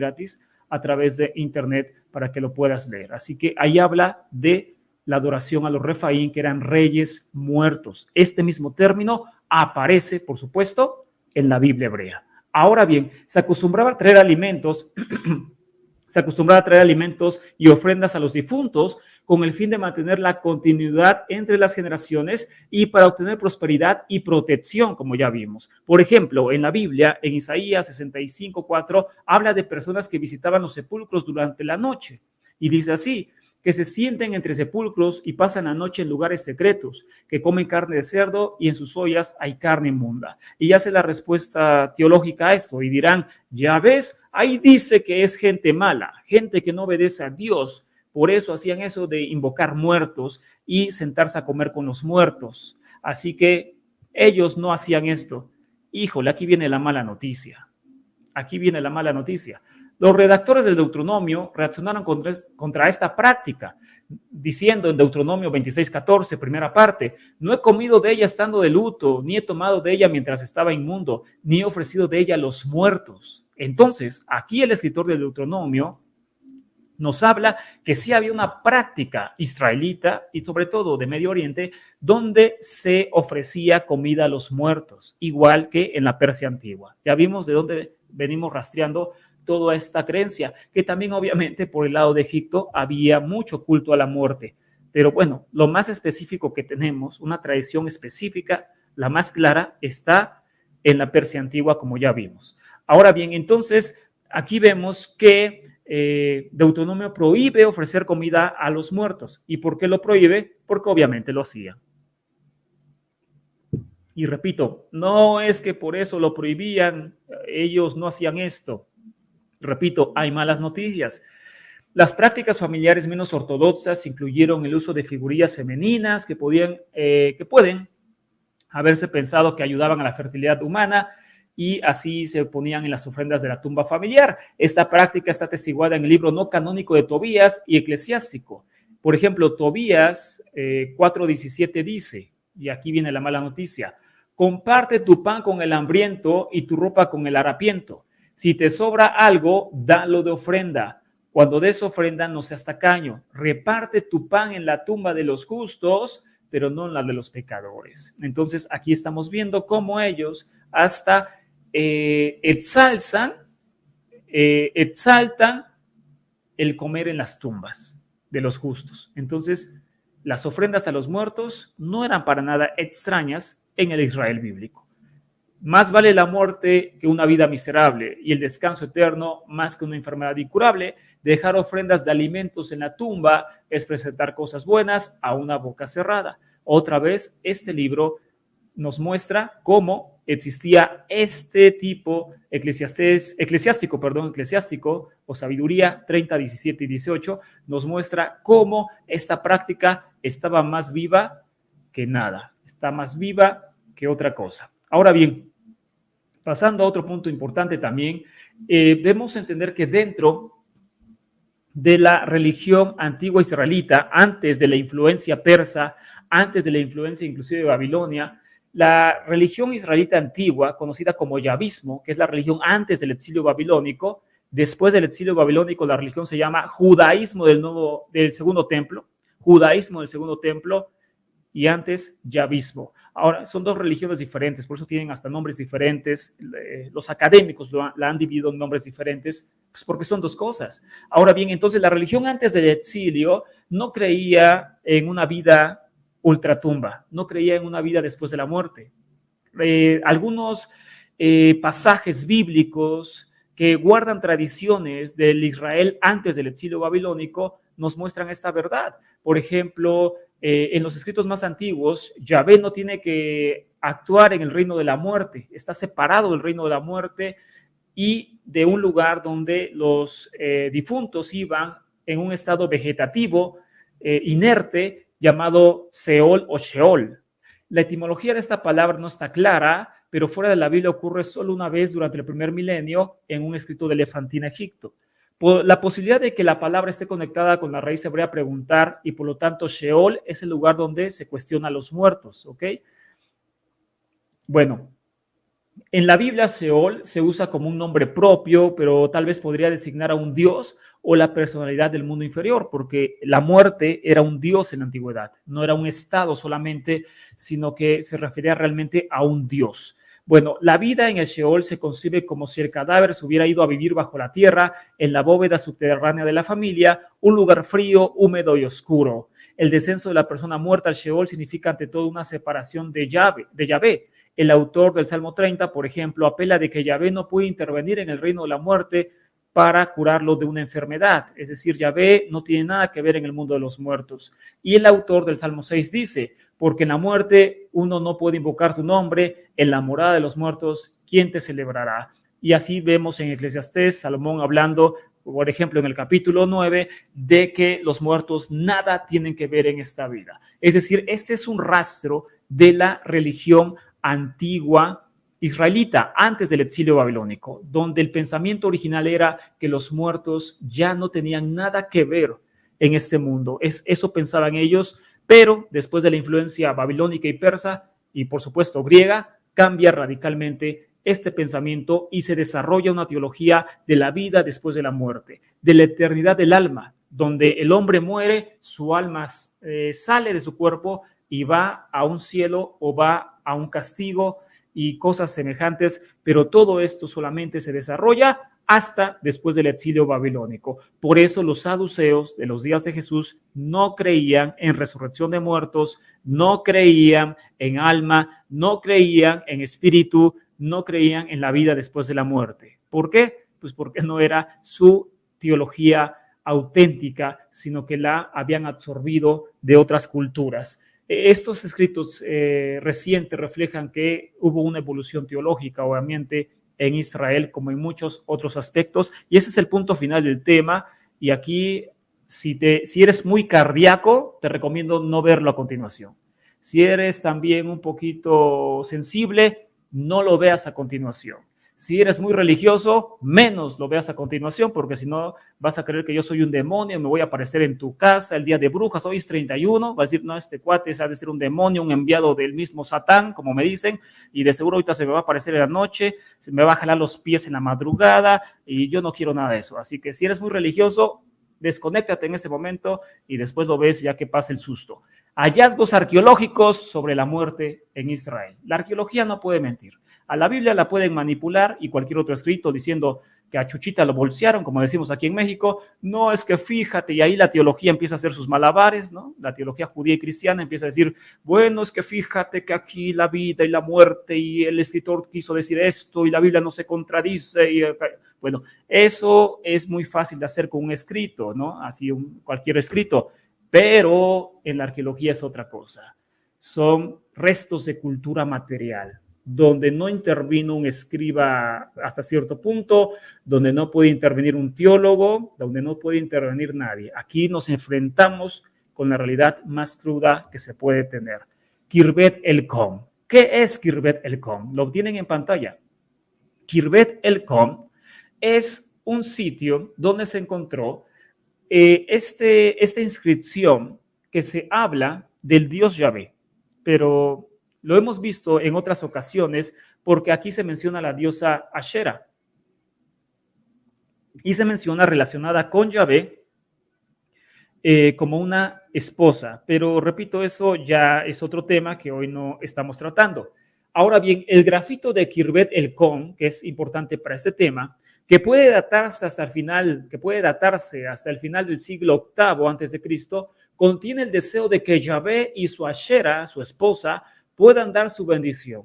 a través de internet para que lo puedas leer. Así que ahí habla de la adoración a los Refaín, que eran reyes muertos. Este mismo término aparece, por supuesto, en la Biblia hebrea. Ahora bien, se acostumbraba a traer alimentos y ofrendas a los difuntos con el fin de mantener la continuidad entre las generaciones y para obtener prosperidad y protección, como ya vimos. Por ejemplo, en la Biblia, en Isaías 65:4, habla de personas que visitaban los sepulcros durante la noche. Y dice así: que se sienten entre sepulcros y pasan la noche en lugares secretos, que comen carne de cerdo y en sus ollas hay carne inmunda. Y hace la respuesta teológica a esto y dirán: ya ves, ahí dice que es gente mala, gente que no obedece a Dios. Por eso hacían eso de invocar muertos y sentarse a comer con los muertos. Así que ellos no hacían esto. Híjole, aquí viene la mala noticia. Los redactores del Deuteronomio reaccionaron contra esta práctica, diciendo en Deuteronomio 26:14, primera parte: no he comido de ella estando de luto, ni he tomado de ella mientras estaba inmundo, ni he ofrecido de ella a los muertos. Entonces, aquí el escritor del Deuteronomio nos habla que sí había una práctica israelita y sobre todo de Medio Oriente donde se ofrecía comida a los muertos, igual que en la Persia antigua. Ya vimos de dónde venimos rastreando toda esta creencia, que también obviamente por el lado de Egipto había mucho culto a la muerte. Pero bueno, lo más específico que tenemos, una tradición específica, la más clara, está en la Persia antigua, como ya vimos. Ahora bien, entonces, aquí vemos que Deuteronomio prohíbe ofrecer comida a los muertos. ¿Y por qué lo prohíbe? Porque obviamente lo hacía. Y repito, no es que por eso lo prohibían, ellos no hacían esto. Repito, hay malas noticias. Las prácticas familiares menos ortodoxas incluyeron el uso de figurillas femeninas que pueden haberse pensado que ayudaban a la fertilidad humana, y así se ponían en las ofrendas de la tumba familiar. Esta práctica está atestiguada en el libro no canónico de Tobías y Eclesiástico. Por ejemplo, Tobías 4:17 dice, y aquí viene la mala noticia: comparte tu pan con el hambriento y tu ropa con el harapiento. Si te sobra algo, dalo de ofrenda. Cuando des ofrenda, no seas tacaño. Reparte tu pan en la tumba de los justos, pero no en la de los pecadores. Entonces, aquí estamos viendo cómo ellos hasta exaltan el comer en las tumbas de los justos. Entonces, las ofrendas a los muertos no eran para nada extrañas en el Israel bíblico. Más vale la muerte que una vida miserable y el descanso eterno más que una enfermedad incurable. Dejar ofrendas de alimentos en la tumba es presentar cosas buenas a una boca cerrada. Otra vez, este libro nos muestra cómo existía este tipo eclesiástico o sabiduría 30, 17 y 18, nos muestra cómo esta práctica estaba más viva que nada, está más viva que otra cosa. Ahora bien, pasando a otro punto importante también, debemos entender que dentro de la religión antigua israelita, antes de la influencia persa, antes de la influencia inclusive de Babilonia, la religión israelita antigua, conocida como yavismo, que es la religión antes del exilio babilónico, después del exilio babilónico la religión se llama judaísmo del segundo templo, y antes yavismo. Ahora, son dos religiones diferentes, por eso tienen hasta nombres diferentes. Los académicos la han dividido en nombres diferentes, pues porque son dos cosas. Ahora bien, entonces la religión antes del exilio no creía en una vida ultratumba, no creía en una vida después de la muerte. Algunos pasajes bíblicos que guardan tradiciones del Israel antes del exilio babilónico nos muestran esta verdad. Por ejemplo, en los escritos más antiguos, Yahvé no tiene que actuar en el reino de la muerte, está separado del reino de la muerte y de un lugar donde los difuntos iban en un estado vegetativo, inerte, llamado Seol o Sheol. La etimología de esta palabra no está clara, pero fuera de la Biblia ocurre solo una vez durante el primer milenio en un escrito de Elefantina, Egipto. Por la posibilidad de que la palabra esté conectada con la raíz hebrea preguntar y por lo tanto Sheol es el lugar donde se cuestiona a los muertos, ¿ok? Bueno, en la Biblia Seol se usa como un nombre propio, pero tal vez podría designar a un dios o la personalidad del mundo inferior, porque la muerte era un dios en la antigüedad, no era un estado solamente, sino que se refería realmente a un dios. Bueno, la vida en el Sheol se concibe como si el cadáver se hubiera ido a vivir bajo la tierra, en la bóveda subterránea de la familia, un lugar frío, húmedo y oscuro. El descenso de la persona muerta al Sheol significa ante todo una separación de Yahvé. El autor del Salmo 30, por ejemplo, apela de que Yahvé no puede intervenir en el reino de la muerte para curarlo de una enfermedad. Es decir, Yahvé no tiene nada que ver en el mundo de los muertos. Y el autor del Salmo 6 dice, porque en la muerte uno no puede invocar tu nombre, en la morada de los muertos, ¿quién te celebrará? Y así vemos en Eclesiastés, Salomón hablando, por ejemplo, en el capítulo 9, de que los muertos nada tienen que ver en esta vida. Es decir, este es un rastro de la religión antigua israelita, antes del exilio babilónico, donde el pensamiento original era que los muertos ya no tenían nada que ver en este mundo. Eso pensaban ellos, pero después de la influencia babilónica y persa, y por supuesto griega, cambia radicalmente este pensamiento y se desarrolla una teología de la vida después de la muerte, de la eternidad del alma, donde el hombre muere, su alma sale de su cuerpo y va a un cielo o va a un castigo y cosas semejantes, pero todo esto solamente se desarrolla hasta después del exilio babilónico. Por eso los saduceos de los días de Jesús no creían en resurrección de muertos, no creían en alma, no creían en espíritu, no creían en la vida después de la muerte. ¿Por qué? Pues porque no era su teología auténtica, sino que la habían absorbido de otras culturas. Estos escritos recientes reflejan que hubo una evolución teológica, obviamente, en Israel, como en muchos otros aspectos, y ese es el punto final del tema, y aquí, si eres muy cardíaco, te recomiendo no verlo a continuación. Si eres también un poquito sensible, no lo veas a continuación. Si eres muy religioso, menos lo veas a continuación, porque si no vas a creer que yo soy un demonio, me voy a aparecer en tu casa el día de brujas, hoy es 31, vas a decir, no, este cuate ha de ser un demonio, un enviado del mismo Satán, como me dicen, y de seguro ahorita se me va a aparecer en la noche, se me va a jalar los pies en la madrugada, y yo no quiero nada de eso. Así que si eres muy religioso, desconéctate en ese momento y después lo ves ya que pasa el susto. Hallazgos arqueológicos sobre la muerte en Israel. La arqueología no puede mentir. A la Biblia la pueden manipular y cualquier otro escrito diciendo que a Chuchita lo bolsearon, como decimos aquí en México. No, es que fíjate, y ahí la teología empieza a hacer sus malabares, ¿no? La teología judía y cristiana empieza a decir, bueno, es que fíjate que aquí la vida y la muerte y el escritor quiso decir esto y la Biblia no se contradice. Y, bueno, eso es muy fácil de hacer con un escrito, ¿no? Así cualquier escrito, pero en la arqueología es otra cosa. Son restos de cultura material, donde no intervino un escriba hasta cierto punto, donde no puede intervenir un teólogo, donde no puede intervenir nadie. Aquí nos enfrentamos con la realidad más cruda que se puede tener. Khirbet el-Qom. ¿Qué es Khirbet el-Qom? Lo tienen en pantalla. Khirbet el-Qom es un sitio donde se encontró esta inscripción que se habla del dios Yahvé, pero lo hemos visto en otras ocasiones porque aquí se menciona la diosa Ashera y se menciona relacionada con Yahvé como una esposa, pero repito, eso ya es otro tema que hoy no estamos tratando. Ahora bien, el grafito de Khirbet el-Qom, que es importante para este tema, que puede datarse hasta el final, que puede datarse hasta el final del siglo VIII antes de Cristo, contiene el deseo de que Yahvé y su Ashera, su esposa, puedan dar su bendición.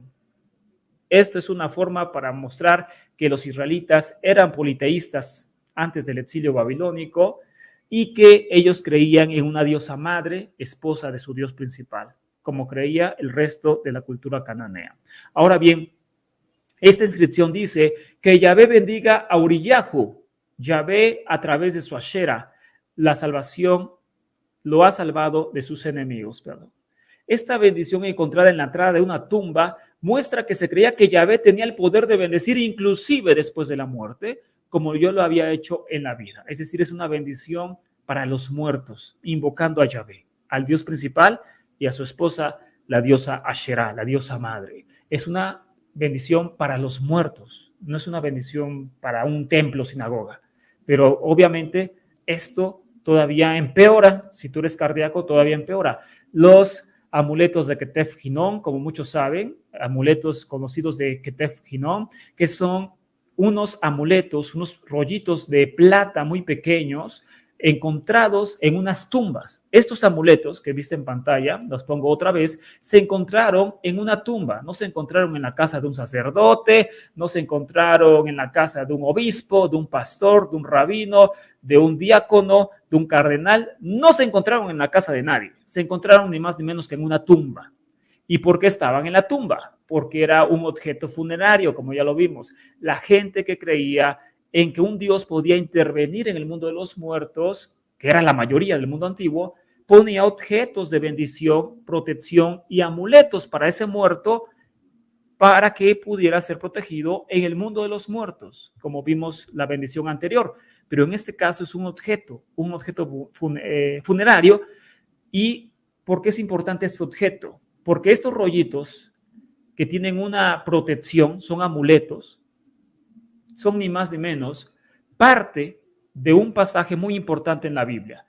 Esto es una forma para mostrar que los israelitas eran politeístas antes del exilio babilónico y que ellos creían en una diosa madre, esposa de su dios principal, como creía el resto de la cultura cananea. Ahora bien, esta inscripción dice que Yahvé bendiga a Uriyahu. Yahvé, a través de su Ashera, la salvación lo ha salvado de sus enemigos. Perdón. Esta bendición encontrada en la entrada de una tumba muestra que se creía que Yahvé tenía el poder de bendecir inclusive después de la muerte, como yo lo había hecho en la vida. Es decir, es una bendición para los muertos, invocando a Yahvé, al Dios principal y a su esposa, la diosa Asherá, la diosa madre. Es una bendición para los muertos, no es una bendición para un templo, sinagoga. Pero obviamente esto todavía empeora, si tú eres cardíaco, todavía empeora. Los amuletos de Ketef Hinnom, como muchos saben, amuletos conocidos de Ketef Hinnom, que son unos amuletos, unos rollitos de plata muy pequeños, encontrados en unas tumbas. Estos amuletos que viste en pantalla, los pongo otra vez, se encontraron en una tumba, no se encontraron en la casa de un sacerdote, no se encontraron en la casa de un obispo, de un pastor, de un rabino, de un diácono, de un cardenal, no se encontraron en la casa de nadie, se encontraron ni más ni menos que en una tumba. ¿Y por qué estaban en la tumba? Porque era un objeto funerario, como ya lo vimos. La gente que creía en que un Dios podía intervenir en el mundo de los muertos, que era la mayoría del mundo antiguo, ponía objetos de bendición, protección y amuletos para ese muerto para que pudiera ser protegido en el mundo de los muertos, como vimos la bendición anterior. Pero en este caso es un objeto funerario. ¿Y por qué es importante este objeto? Porque estos rollitos que tienen una protección, son amuletos, son ni más ni menos parte de un pasaje muy importante en la Biblia.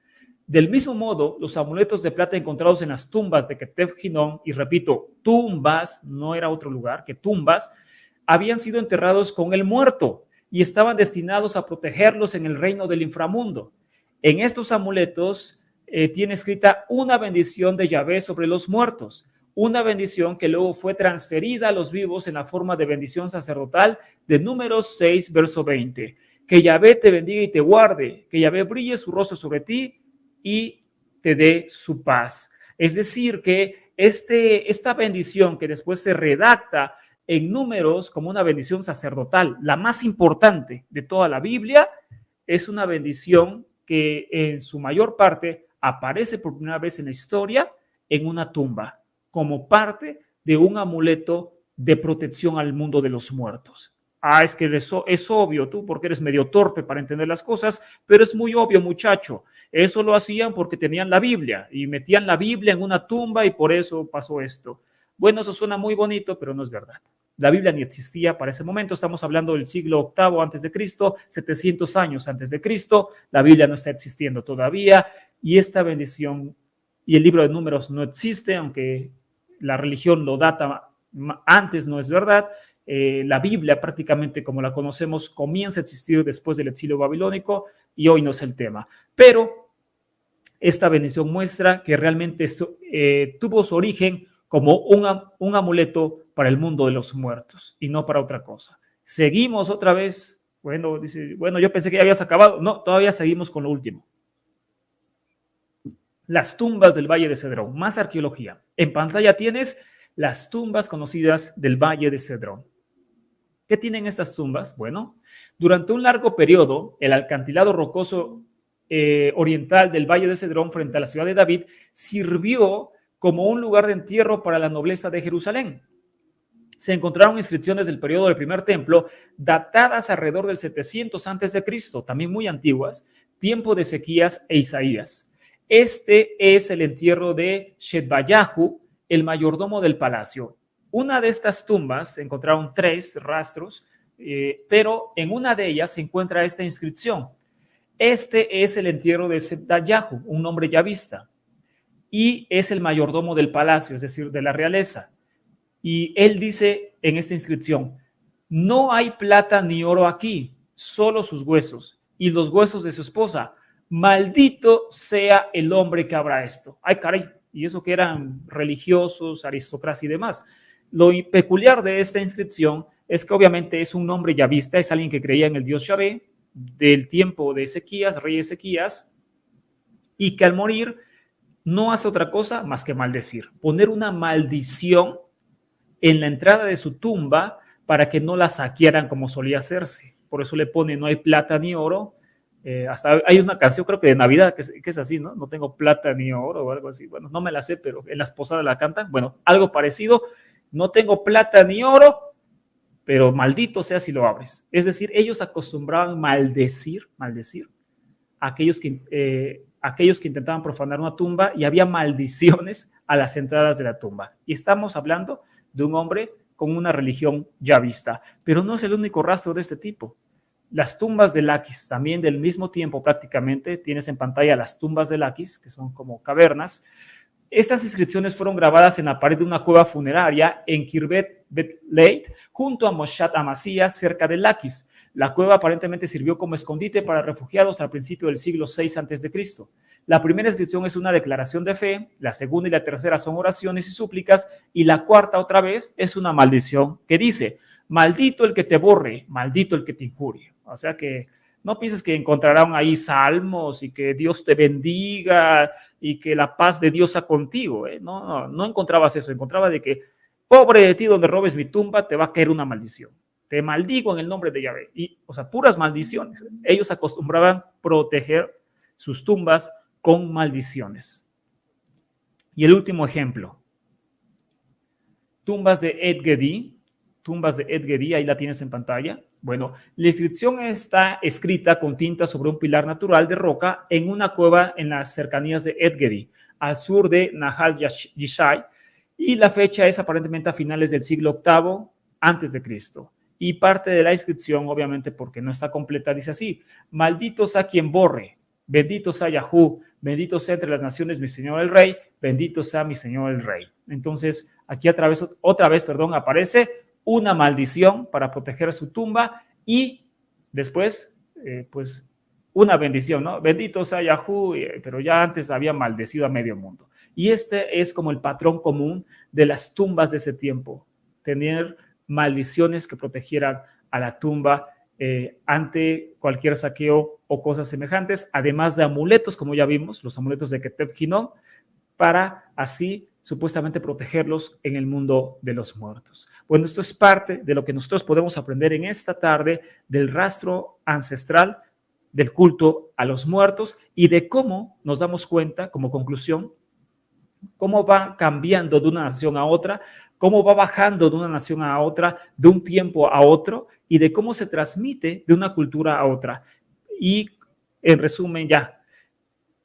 Del mismo modo, los amuletos de plata encontrados en las tumbas de Ketef Hinnom, y repito, tumbas, no era otro lugar que tumbas, habían sido enterrados con el muerto y estaban destinados a protegerlos en el reino del inframundo. En estos amuletos tiene escrita una bendición de Yahvé sobre los muertos, una bendición que luego fue transferida a los vivos en la forma de bendición sacerdotal de Números 6, verso 20. Que Yahvé te bendiga y te guarde, que Yahvé brille su rostro sobre ti y te dé su paz. Es decir, que esta bendición que después se redacta en Números como una bendición sacerdotal, la más importante de toda la Biblia, es una bendición que en su mayor parte aparece por primera vez en la historia en una tumba, como parte de un amuleto de protección al mundo de los muertos. Es que eso es obvio, tú porque eres medio torpe para entender las cosas, pero es muy obvio, muchacho. Eso lo hacían porque tenían la Biblia y metían la Biblia en una tumba y por eso pasó esto. Bueno, eso suena muy bonito, pero no es verdad. La Biblia ni existía para ese momento. Estamos hablando del siglo VIII antes de Cristo, 700 años antes de Cristo. La Biblia no está existiendo todavía y esta bendición y el libro de Números no existe, aunque la religión lo data antes, no es verdad. La Biblia prácticamente como la conocemos comienza a existir después del exilio babilónico y hoy no es el tema. Pero esta bendición muestra que realmente tuvo su origen como un amuleto para el mundo de los muertos y no para otra cosa. Seguimos otra vez. Bueno, yo pensé que ya habías acabado. No, todavía seguimos con lo último. Las tumbas del Valle de Cedrón, más arqueología. En pantalla tienes las tumbas conocidas del Valle de Cedrón. ¿Qué tienen estas tumbas? Bueno, durante un largo periodo, el acantilado rocoso oriental del Valle de Cedrón frente a la ciudad de David sirvió como un lugar de entierro para la nobleza de Jerusalén. Se encontraron inscripciones del periodo del primer templo datadas alrededor del 700 a.C., también muy antiguas, tiempo de Ezequías e Isaías. Este es el entierro de Shedbayahu, el mayordomo del palacio. Una de estas tumbas, se encontraron 3 rastros, pero en una de ellas se encuentra esta inscripción. Este es el entierro de Shedbayahu, un hombre yavista, y es el mayordomo del palacio, es decir, de la realeza. Y él dice en esta inscripción, no hay plata ni oro aquí, solo sus huesos y los huesos de su esposa. Maldito sea el hombre que habrá esto. Ay, caray, y eso que eran religiosos, aristocracia y demás. Lo peculiar de esta inscripción es que obviamente es un hombre yavista, es alguien que creía en el Dios Yahvé del tiempo de Ezequías, rey Ezequías, y que al morir no hace otra cosa más que maldecir, poner una maldición en la entrada de su tumba para que no la saquearan como solía hacerse. Por eso le pone no hay plata ni oro. Hasta hay una canción, creo que de Navidad, que es así, ¿no? No tengo plata ni oro o algo así. Bueno, no me la sé, pero en las posadas la cantan. Bueno, algo parecido. No tengo plata ni oro, pero maldito sea si lo abres. Es decir, ellos acostumbraban maldecir a aquellos que intentaban profanar una tumba, y había maldiciones a las entradas de la tumba. Y estamos hablando de un hombre con una religión ya vista, pero no es el único rastro de este tipo. Las tumbas de Laquis, también del mismo tiempo prácticamente, tienes en pantalla las tumbas de Laquis, que son como cavernas. Estas inscripciones fueron grabadas en la pared de una cueva funeraria en Khirbet Bet Leit, junto a Moshat Amasías, cerca de Laquis. La cueva aparentemente sirvió como escondite para refugiados al principio del siglo VI a.C. La primera inscripción es una declaración de fe, la segunda y la tercera son oraciones y súplicas, y la cuarta, otra vez, es una maldición que dice: maldito el que te borre, maldito el que te injurie. O sea que no pienses que encontrarán ahí salmos y que Dios te bendiga y que la paz de Dios sea contigo. No encontrabas eso. Encontraba de que, pobre de ti, donde robes mi tumba, te va a caer una maldición. Te maldigo en el nombre de Yahvé. Y, o sea, puras maldiciones. Ellos acostumbraban proteger sus tumbas con maldiciones. Y el último ejemplo. Tumbas de Ed-Gedi. Tumbas de Ed-Gedi, ahí la tienes en pantalla. Bueno, la inscripción está escrita con tinta sobre un pilar natural de roca en una cueva en las cercanías de Ed-Gedi, al sur de Nahal Yishai, y la fecha es aparentemente a finales del siglo VIII antes de Cristo. Y parte de la inscripción, obviamente porque no está completa, dice así: maldito sea quien borre, bendito sea Yahú, bendito sea entre las naciones mi Señor el Rey, bendito sea mi Señor el Rey. Entonces, aquí otra vez, aparece una maldición para proteger su tumba, y después, pues, una bendición, ¿no? Bendito sea Yahú, pero ya antes había maldecido a medio mundo. Y este es como el patrón común de las tumbas de ese tiempo, tener maldiciones que protegieran a la tumba ante cualquier saqueo o cosas semejantes, además de amuletos, como ya vimos, los amuletos de Keteb Hinnom, para así supuestamente protegerlos en el mundo de los muertos. Bueno, esto es parte de lo que nosotros podemos aprender en esta tarde del rastro ancestral del culto a los muertos, y de cómo nos damos cuenta, como conclusión, cómo va cambiando de una nación a otra, cómo va bajando de una nación a otra, de un tiempo a otro, y de cómo se transmite de una cultura a otra. Y en resumen, ya,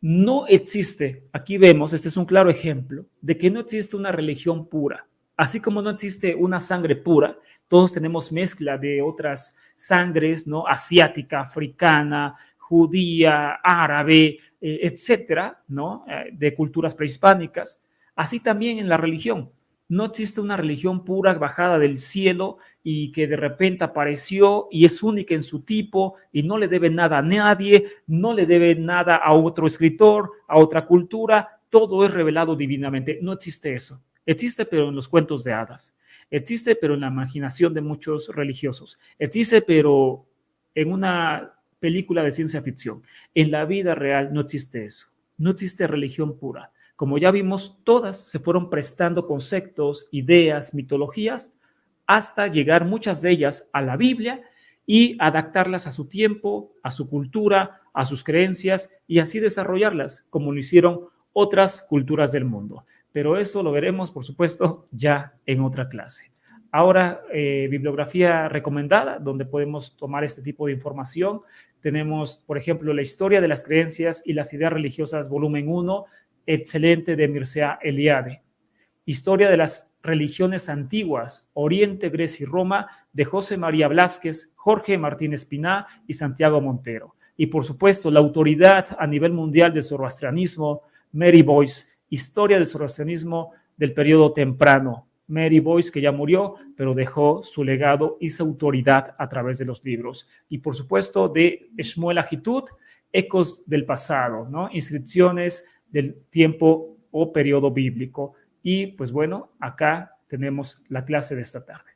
no existe, aquí vemos, este es un claro ejemplo de que no existe una religión pura. Así como no existe una sangre pura, todos tenemos mezcla de otras sangres, ¿no? Asiática, africana, judía, árabe, etcétera, ¿no? De culturas prehispánicas. Así también en la religión. No existe una religión pura bajada del cielo y que de repente apareció y es única en su tipo y no le debe nada a nadie, no le debe nada a otro escritor, a otra cultura. Todo es revelado divinamente. No existe eso. Existe, pero en los cuentos de hadas. Existe, pero en la imaginación de muchos religiosos. Existe, pero en una película de ciencia ficción. En la vida real no existe eso. No existe religión pura. Como ya vimos, todas se fueron prestando conceptos, ideas, mitologías, hasta llegar muchas de ellas a la Biblia y adaptarlas a su tiempo, a su cultura, a sus creencias, y así desarrollarlas, como lo hicieron otras culturas del mundo. Pero eso lo veremos, por supuesto, ya en otra clase. Ahora, bibliografía recomendada, donde podemos tomar este tipo de información. Tenemos, por ejemplo, La historia de las creencias y las ideas religiosas, volumen 1, excelente, de Mircea Eliade. Historia de las religiones antiguas, Oriente, Grecia y Roma, de José María Blázquez, Jorge Martínez Piná y Santiago Montero. Y por supuesto, la autoridad a nivel mundial del zoroastrianismo, Mary Boyce, Historia del zoroastrianismo del periodo temprano. Mary Boyce, que ya murió, pero dejó su legado y su autoridad a través de los libros. Y por supuesto, de Shmuel Ahitut, Ecos del pasado, ¿no? Inscripciones del tiempo o periodo bíblico. Y pues bueno, acá tenemos la clase de esta tarde.